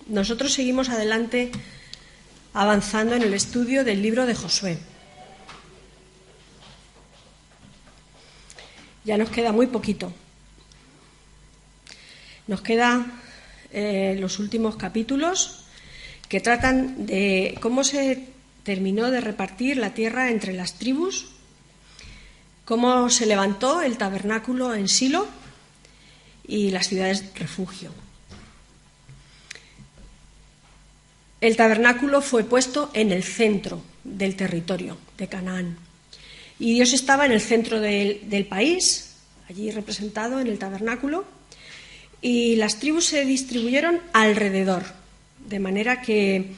Nosotros seguimos adelante avanzando en el estudio del libro de Josué. Ya nos queda muy poquito. Nos quedan los últimos capítulos que tratan de cómo se terminó de repartir la tierra entre las tribus, cómo se levantó el tabernáculo en Silo y las ciudades refugio. El tabernáculo fue puesto en el centro del territorio de Canaán. Y Dios estaba en el centro del país, allí representado en el tabernáculo, y las tribus se distribuyeron alrededor, de manera que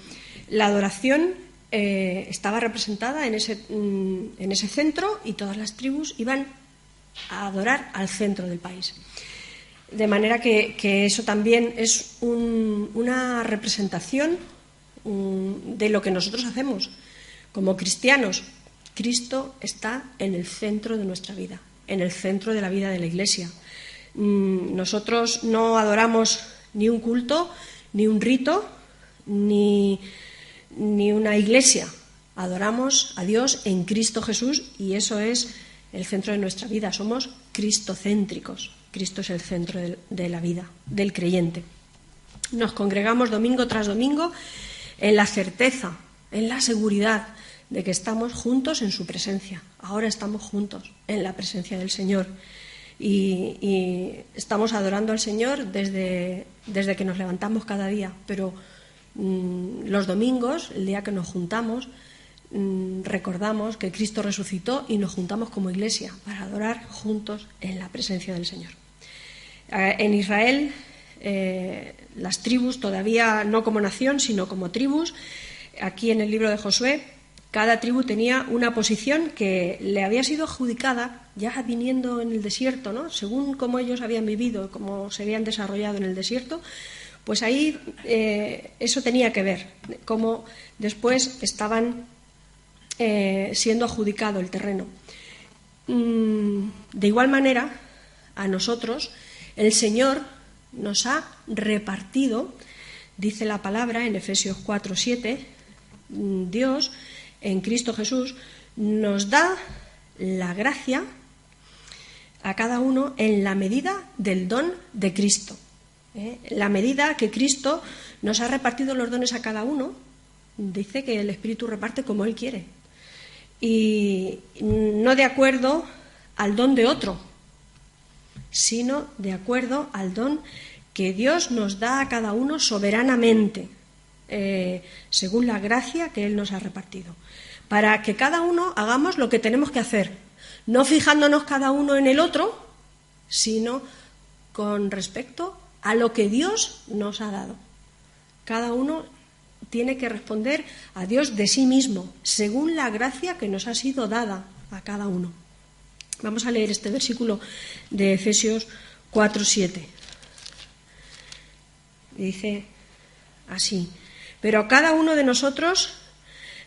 la adoración estaba representada en ese centro y todas las tribus iban a adorar al centro del país. De manera que eso también es una representación de lo que nosotros hacemos como cristianos. Cristo está en el centro de nuestra vida, en el centro de la vida de la Iglesia. Nosotros no adoramos ni un culto, ni un rito, ni una iglesia. Adoramos a Dios en Cristo Jesús y eso es el centro de nuestra vida. Somos cristocéntricos. Cristo es el centro de la vida del creyente. Nos congregamos domingo tras domingo en la certeza, en la seguridad de que estamos juntos en su presencia. Ahora estamos juntos en la presencia del Señor y estamos adorando al Señor desde que nos levantamos cada día, pero los domingos, el día que nos juntamos, recordamos que Cristo resucitó y nos juntamos como iglesia para adorar juntos en la presencia del Señor. En Israel, las tribus, todavía no como nación, sino como tribus, aquí en el libro de Josué, cada tribu tenía una posición que le había sido adjudicada ya viniendo en el desierto, ¿no? Según cómo ellos habían vivido, cómo se habían desarrollado en el desierto, pues ahí eso tenía que ver, cómo después estaban siendo adjudicado el terreno. De igual manera, a nosotros, el Señor nos ha repartido, dice la palabra en Efesios 4:7, Dios en Cristo Jesús nos da la gracia a cada uno en la medida del don de Cristo. La medida que Cristo nos ha repartido los dones a cada uno, dice que el Espíritu reparte como Él quiere. Y no de acuerdo al don de otro, sino de acuerdo al don que Dios nos da a cada uno soberanamente, según la gracia que Él nos ha repartido, para que cada uno hagamos lo que tenemos que hacer, no fijándonos cada uno en el otro, sino con respecto a lo que Dios nos ha dado. Cada uno tiene que responder a Dios de sí mismo, según la gracia que nos ha sido dada a cada uno. Vamos a leer este versículo de Efesios 4:7. Dice así: pero a cada uno de nosotros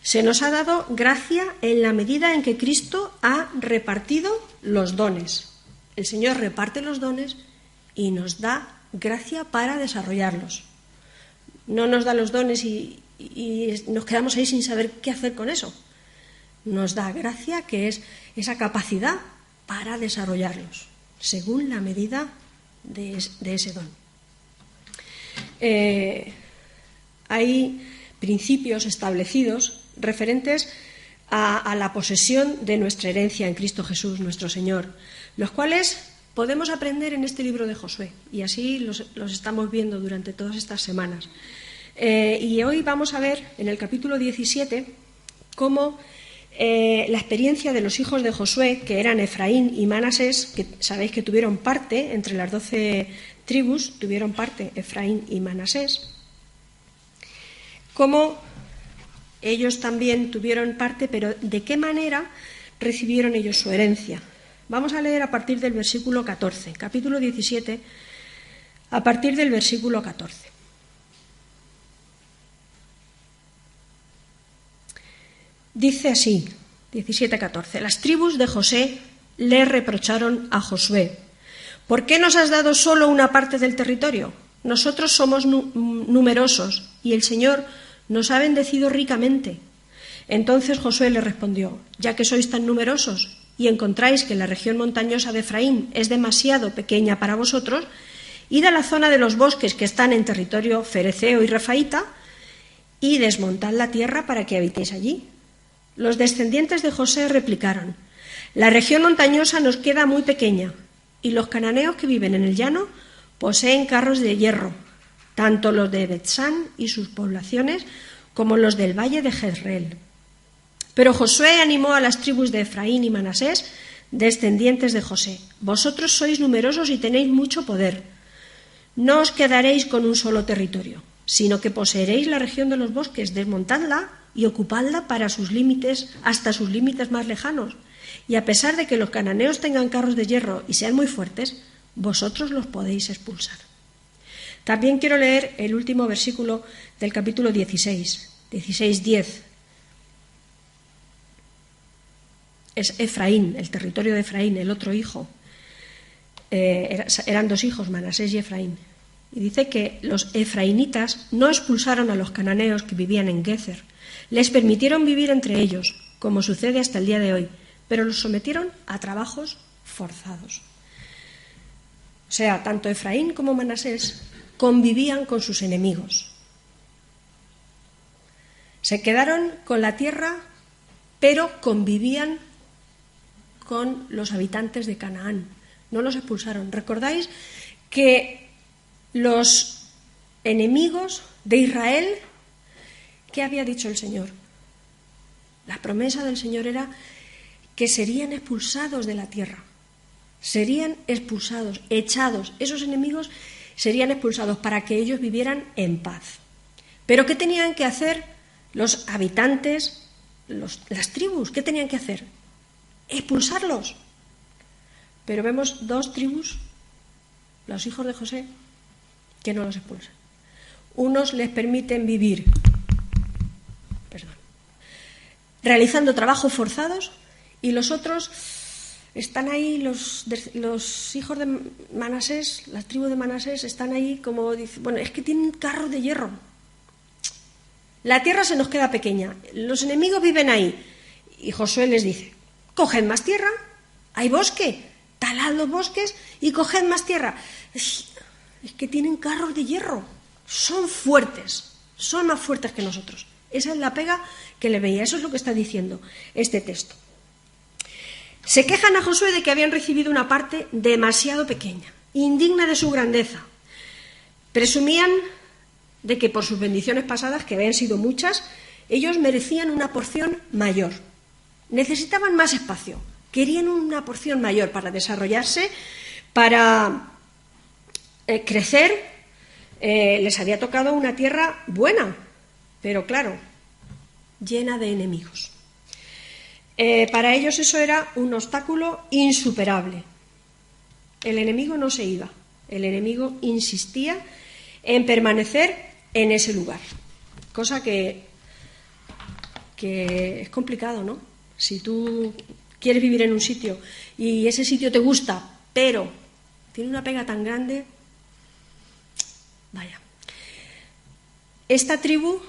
se nos ha dado gracia en la medida en que Cristo ha repartido los dones. El Señor reparte los dones y nos da gracia para desarrollarlos. No nos da los dones y nos quedamos ahí sin saber qué hacer con eso. Nos da gracia, que es esa capacidad para desarrollarlos, según la medida de ese don. Hay principios establecidos referentes a la posesión de nuestra herencia en Cristo Jesús, nuestro Señor, los cuales podemos aprender en este libro de Josué, y así los estamos viendo durante todas estas semanas. Y hoy vamos a ver en el capítulo 17 cómo la experiencia de los hijos de Josué, que eran Efraín y Manasés, que sabéis que tuvieron parte, entre las 12 tribus, tuvieron parte Efraín y Manasés, cómo ellos también tuvieron parte, pero de qué manera recibieron ellos su herencia. Vamos a leer a partir del versículo 14, capítulo 17, a partir del versículo 14. Dice así, 17:14, las tribus de José le reprocharon a Josué: ¿por qué nos has dado solo una parte del territorio? nosotros somos numerosos y el Señor nos ha bendecido ricamente. Entonces Josué le respondió: ya que sois tan numerosos y encontráis que la región montañosa de Efraín es demasiado pequeña para vosotros, id a la zona de los bosques que están en territorio fereceo y refaíta y desmontad la tierra para que habitéis allí. Los descendientes de José replicaron: la región montañosa nos queda muy pequeña y los cananeos que viven en el llano poseen carros de hierro, tanto los de Bet-San y sus poblaciones como los del valle de Jezreel. Pero Josué animó a las tribus de Efraín y Manasés, descendientes de José: vosotros sois numerosos y tenéis mucho poder. No os quedaréis con un solo territorio, sino que poseeréis la región de los bosques, desmontadla y ocupadla para sus límites, hasta sus límites más lejanos. Y a pesar de que los cananeos tengan carros de hierro y sean muy fuertes, vosotros los podéis expulsar. También quiero leer el último versículo del capítulo 16:10. Es Efraín, el territorio de Efraín, el otro hijo. Eran dos hijos, Manasés y Efraín. Y dice que los efraínitas no expulsaron a los cananeos que vivían en Gezer. Les permitieron vivir entre ellos, como sucede hasta el día de hoy, pero los sometieron a trabajos forzados. O sea, tanto Efraín como Manasés convivían con sus enemigos. Se quedaron con la tierra, pero convivían con los habitantes de Canaán. No los expulsaron. ¿Recordáis que los enemigos de Israel, qué había dicho el Señor? La promesa del Señor era que serían expulsados de la tierra. Serían expulsados, echados. Esos enemigos serían expulsados para que ellos vivieran en paz. ¿Pero qué tenían que hacer los habitantes, las tribus? ¿Qué tenían que hacer? Expulsarlos. Pero vemos dos tribus, los hijos de José, que no los expulsan. Unos les permiten vivir, realizando trabajos forzados, y los otros están ahí, los hijos de Manasés, la tribu de Manasés, están ahí como, bueno, es que tienen carros de hierro. La tierra se nos queda pequeña, los enemigos viven ahí. Y Josué les dice: coged más tierra, hay bosque, talad los bosques y coged más tierra. Es que tienen carros de hierro, son fuertes, son más fuertes que nosotros. Esa es la pega que le veía, eso es lo que está diciendo este texto. Se quejan a Josué de que habían recibido una parte demasiado pequeña, indigna de su grandeza. Presumían de que por sus bendiciones pasadas, que habían sido muchas, ellos merecían una porción mayor. Necesitaban más espacio, querían una porción mayor para desarrollarse, para crecer. Les había tocado una tierra buena, pero claro, llena de enemigos. Para ellos eso era un obstáculo insuperable. El enemigo no se iba, el enemigo insistía en permanecer en ese lugar, cosa que es complicado, ¿no? Si tú quieres vivir en un sitio y ese sitio te gusta, pero tiene una pega tan grande, vaya. Esta tribu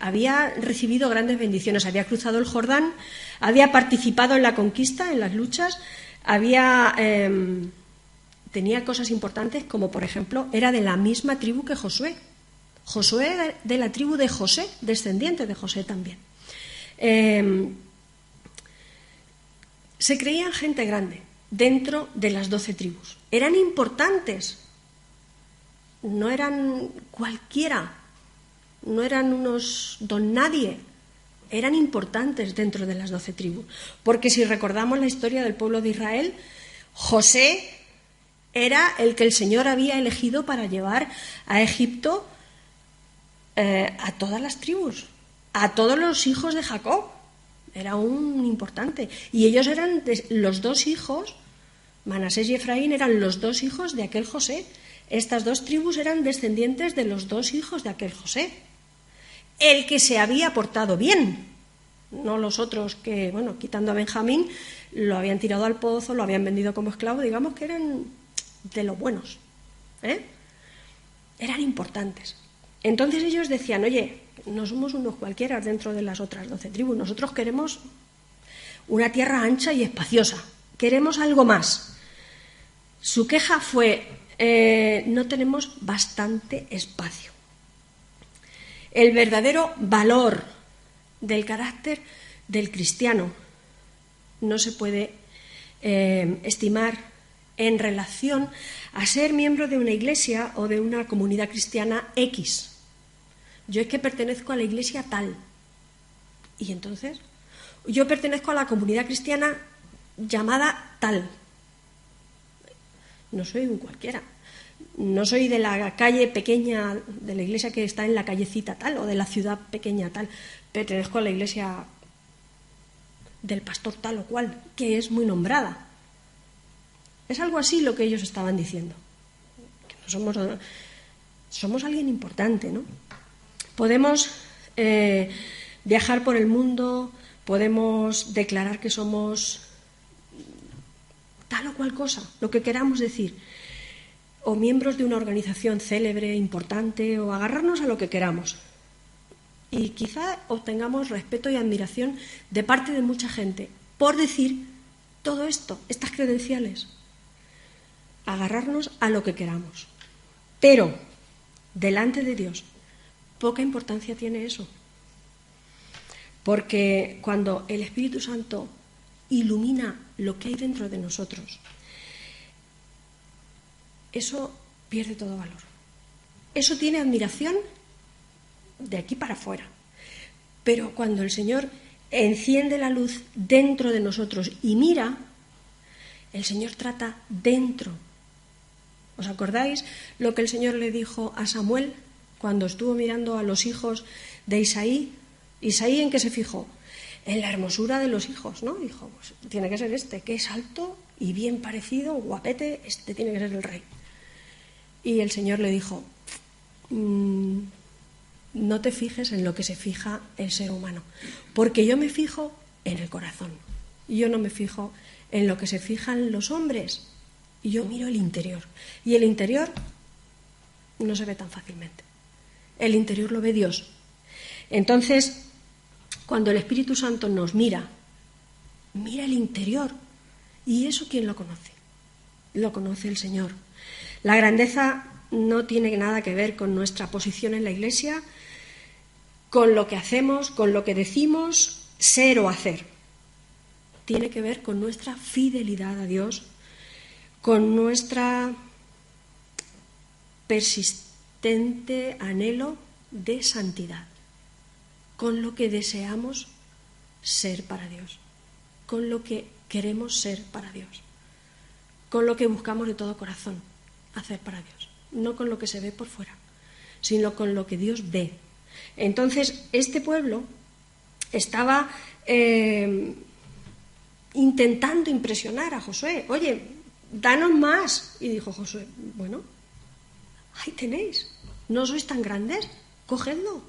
había recibido grandes bendiciones, había cruzado el Jordán, había participado en la conquista, en las luchas, tenía cosas importantes, como por ejemplo era de la misma tribu que Josué. Josué de la tribu de José, descendiente de José también. Se creían gente grande dentro de las 12 tribus. Eran importantes, no eran cualquiera, no eran unos don nadie, eran importantes dentro de las 12 tribus. Porque si recordamos la historia del pueblo de Israel, José era el que el Señor había elegido para llevar a Egipto a todas las tribus, a todos los hijos de Jacob. Era un importante. Y ellos eran los dos hijos, Manasés y Efraín eran los dos hijos de aquel José. Estas dos tribus eran descendientes de los dos hijos de aquel José. El que se había portado bien, no los otros que, bueno, quitando a Benjamín, lo habían tirado al pozo, lo habían vendido como esclavo, digamos que eran de los buenos, eran importantes. Entonces ellos decían, oye, no somos unos cualquiera dentro de las otras 12 tribus, nosotros queremos una tierra ancha y espaciosa, queremos algo más. Su queja fue, no tenemos bastante espacio. El verdadero valor del carácter del cristiano no se puede estimar en relación a ser miembro de una iglesia o de una comunidad cristiana X. Yo es que pertenezco a la iglesia tal. Y entonces, yo pertenezco a la comunidad cristiana llamada tal. No soy un cualquiera. No soy de la calle pequeña, de la iglesia que está en la callecita tal, o de la ciudad pequeña tal. Pertenezco a la iglesia del pastor tal o cual, que es muy nombrada. Es algo así lo que ellos estaban diciendo. Que no somos alguien importante, ¿no? Podemos viajar por el mundo, podemos declarar que somos tal o cual cosa, lo que queramos decir, o miembros de una organización célebre, importante, o agarrarnos a lo que queramos. Y quizá obtengamos respeto y admiración de parte de mucha gente por decir todo esto, estas credenciales. Agarrarnos a lo que queramos. Pero, delante de Dios, poca importancia tiene eso. Porque cuando el Espíritu Santo ilumina lo que hay dentro de nosotros, eso pierde todo valor. Eso tiene admiración de aquí para afuera. Pero cuando el Señor enciende la luz dentro de nosotros y mira, el Señor trata dentro. ¿Os acordáis lo que el Señor le dijo a Samuel cuando estuvo mirando a los hijos de Isaí? ¿Isaí en qué se fijó? En la hermosura de los hijos, ¿no? Dijo, pues tiene que ser este, que es alto y bien parecido, guapete, este tiene que ser el rey. Y el Señor le dijo, no te fijes en lo que se fija el ser humano, porque yo me fijo en el corazón. Yo no me fijo en lo que se fijan los hombres. Yo miro el interior. Y el interior no se ve tan fácilmente. El interior lo ve Dios. Entonces, cuando el Espíritu Santo nos mira, mira el interior. ¿Y eso quién lo conoce? Lo conoce el Señor. La grandeza no tiene nada que ver con nuestra posición en la Iglesia, con lo que hacemos, con lo que decimos, ser o hacer. Tiene que ver con nuestra fidelidad a Dios, con nuestra persistente anhelo de santidad, con lo que deseamos ser para Dios, con lo que queremos ser para Dios, con lo que buscamos de todo corazón hacer para Dios, no con lo que se ve por fuera, sino con lo que Dios ve. Entonces, este pueblo estaba intentando impresionar a Josué. Oye, danos más. Y dijo Josué, bueno, ahí tenéis, no sois tan grandes, cogedlo.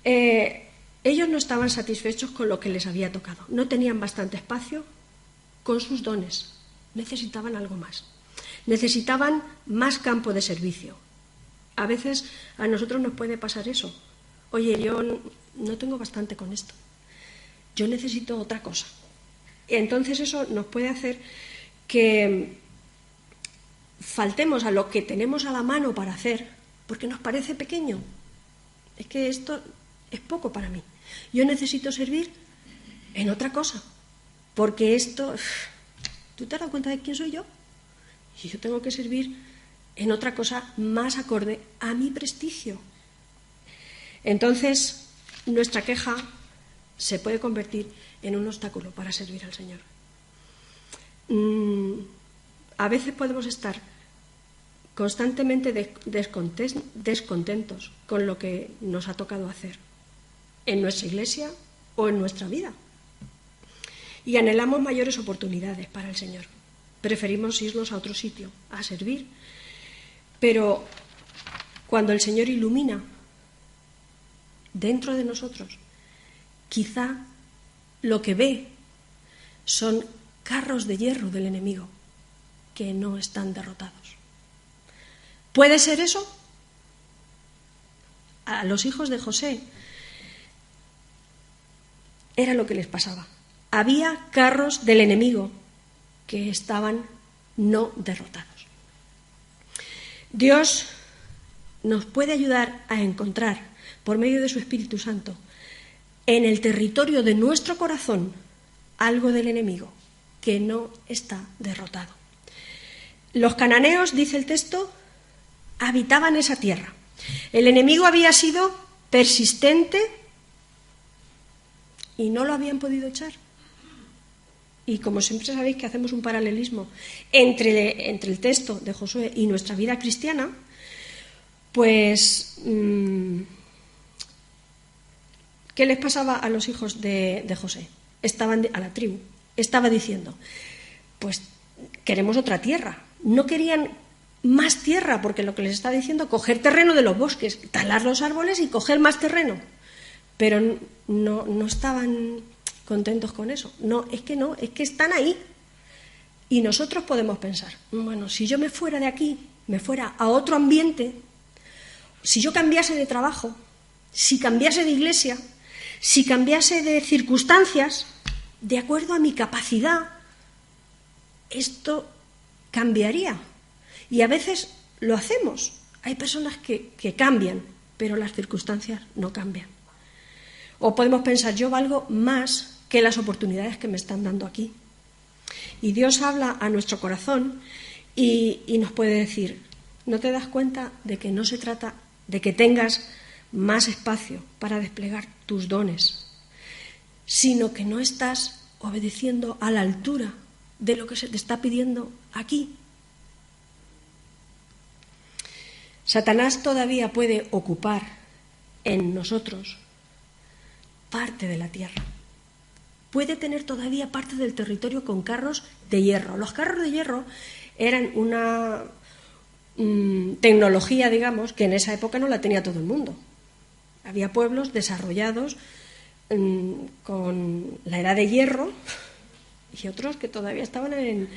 Ellos no estaban satisfechos con lo que les había tocado, no tenían bastante espacio con sus dones, necesitaban algo más, necesitaban más campo de servicio. A veces a nosotros nos puede pasar eso. Oye, yo no tengo bastante con esto, yo necesito otra cosa. Entonces eso nos puede hacer que faltemos a lo que tenemos a la mano para hacer, porque nos parece pequeño. Es que esto es poco para mí. Yo necesito servir en otra cosa, porque esto... ¿Tú te has dado cuenta de quién soy yo? Y yo tengo que servir en otra cosa más acorde a mi prestigio. Entonces, nuestra queja se puede convertir en un obstáculo para servir al Señor. A veces podemos estar constantemente descontentos con lo que nos ha tocado hacer en nuestra iglesia o en nuestra vida. Y anhelamos mayores oportunidades para el Señor. Preferimos irnos a otro sitio, a servir. Pero cuando el Señor ilumina dentro de nosotros, quizá lo que ve son carros de hierro del enemigo que no están derrotados. ¿Puede ser eso? A los hijos de José era lo que les pasaba. Había carros del enemigo que estaban no derrotados. Dios nos puede ayudar a encontrar, por medio de su Espíritu Santo, en el territorio de nuestro corazón algo del enemigo que no está derrotado. Los cananeos, dice el texto, habitaban esa tierra. El enemigo había sido persistente y no lo habían podido echar. Y como siempre sabéis que hacemos un paralelismo entre el texto de Josué y nuestra vida cristiana, pues ¿qué les pasaba a los hijos de José? A la tribu. Estaba diciendo, pues queremos otra tierra. No querían más tierra, porque lo que les está diciendo, coger terreno de los bosques, talar los árboles y coger más terreno. Pero no estaban contentos con eso. No, es que están ahí. Y nosotros podemos pensar, bueno, si yo me fuera de aquí, me fuera a otro ambiente, si yo cambiase de trabajo, si cambiase de iglesia, si cambiase de circunstancias, de acuerdo a mi capacidad, esto cambiaría. Y a veces lo hacemos. Hay personas que cambian, pero las circunstancias no cambian. O podemos pensar, yo valgo más que las oportunidades que me están dando aquí. Y Dios habla a nuestro corazón y nos puede decir, ¿no te das cuenta de que no se trata de que tengas más espacio para desplegar tus dones, sino que no estás obedeciendo a la altura de lo que se te está pidiendo aquí? Satanás todavía puede ocupar en nosotros parte de la tierra. Puede tener todavía parte del territorio con carros de hierro. Los carros de hierro eran una tecnología, digamos, que en esa época no la tenía todo el mundo. Había pueblos desarrollados con la edad de hierro y otros que todavía estaban en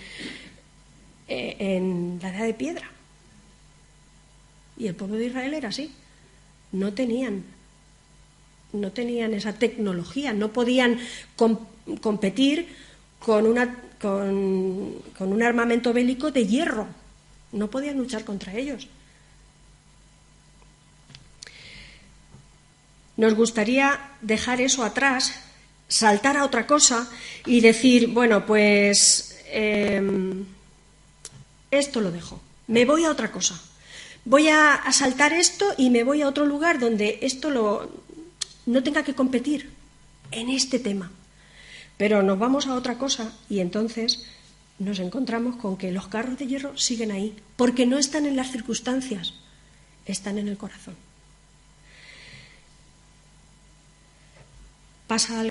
la edad de piedra. Y el pueblo de Israel era así. No tenían esa tecnología, no podían competir con un armamento bélico de hierro. No podían luchar contra ellos. Nos gustaría dejar eso atrás, saltar a otra cosa y decir, bueno, pues esto lo dejo, me voy a otra cosa. Voy a saltar esto y me voy a otro lugar donde esto no tenga que competir en este tema. Pero nos vamos a otra cosa y entonces nos encontramos con que los carros de hierro siguen ahí, porque no están en las circunstancias, están en el corazón. Pasa algo.